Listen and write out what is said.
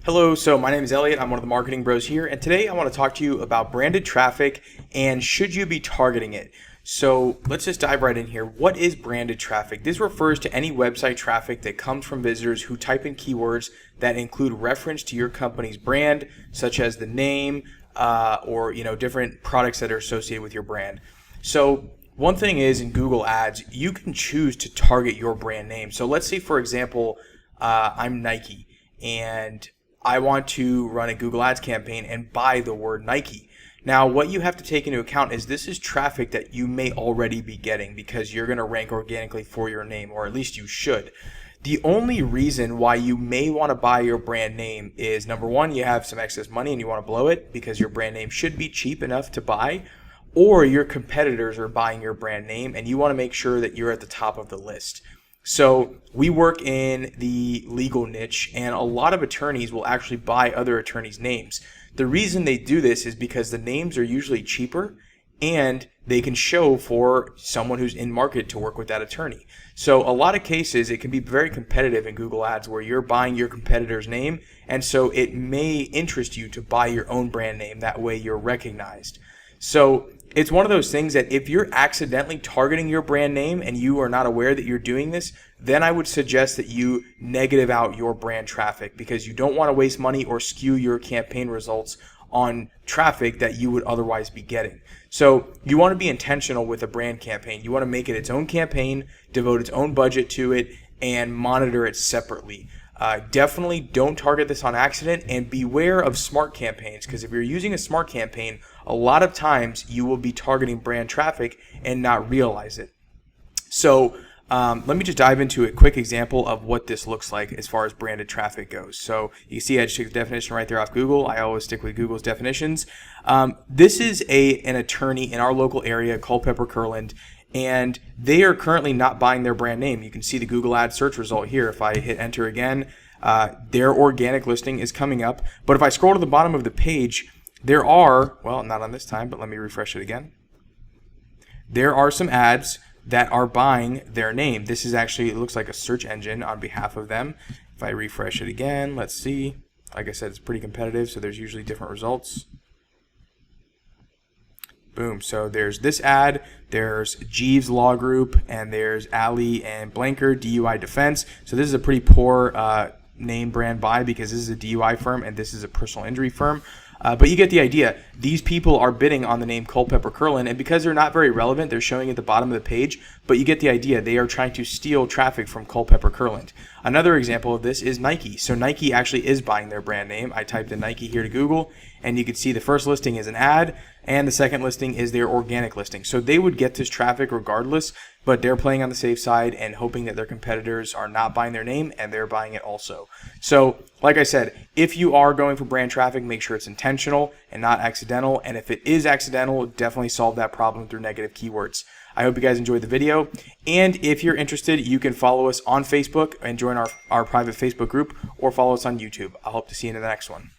Hello, so my name is Elliot. I'm one of the marketing bros here, and today I want to talk to you about branded traffic and should you be targeting it. So let's just dive right in here. What is branded traffic? This refers to any website traffic that comes from visitors who type in keywords that include reference to your company's brand, such as the name or different products that are associated with your brand. So one thing is, in Google Ads, you can choose to target your brand name. So let's say, for example, I'm Nike and I want to run a Google Ads campaign and buy the word Nike. Now, what you have to take into account is this is traffic that you may already be getting because you're going to rank organically for your name, or at least you should. The only reason why you may want to buy your brand name is, number one, you have some excess money and you want to blow it because your brand name should be cheap enough to buy, or your competitors are buying your brand name and you want to make sure that you're at the top of the list. So we work in the legal niche, and a lot of attorneys will actually buy other attorneys' names. The reason they do this is because the names are usually cheaper and they can show for someone who's in market to work with that attorney. So a lot of cases it can be very competitive in Google Ads where you're buying your competitor's name, and so it may interest you to buy your own brand name. That way you're recognized. So it's one of those things that if you're accidentally targeting your brand name and you are not aware that you're doing this, then I would suggest that you negative out your brand traffic, because you don't want to waste money or skew your campaign results on traffic that you would otherwise be getting. So you want to be intentional with a brand campaign. You want to make it its own campaign, devote its own budget to it, and monitor it separately. Definitely don't target this on accident, and beware of smart campaigns, because if you're using a smart campaign, a lot of times you will be targeting brand traffic and not realize it. So let me just dive into a quick example of what this looks like as far as branded traffic goes. So you see I just took the definition right there off Google. I always stick with Google's definitions. This is an attorney in our local area, Culpeper Curland, and they are currently not buying their brand name. You can see the Google Ads search result here. If I hit enter again, their organic listing is coming up. But if I scroll to the bottom of the page, there are, well, not on this time, but let me refresh it again. There are some ads that are buying their name. This is actually, it looks like a search engine on behalf of them. If I refresh it again, let's see. Like I said, it's pretty competitive, so there's usually different results. Boom. So there's this ad, there's Jeeves Law Group, and there's Ali and Blanker DUI Defense. So this is a pretty poor name brand buy because this is a DUI firm and this is a personal injury firm. But you get the idea. These people are bidding on the name Culpeper Curland, and because they're not very relevant, they're showing at the bottom of the page, but you get the idea. They are trying to steal traffic from Culpeper Curland. Another example of this is Nike. So Nike actually is buying their brand name. I typed in Nike here to Google, and you can see the first listing is an ad, and the second listing is their organic listing. So they would get this traffic regardless, but they're playing on the safe side and hoping that their competitors are not buying their name and they're buying it also. So like I said, if you are going for brand traffic, make sure it's intentional and not accidental. And if it is accidental, definitely solve that problem through negative keywords. I hope you guys enjoyed the video. And if you're interested, you can follow us on Facebook and join our private Facebook group, or follow us on YouTube. I hope to see you in the next one.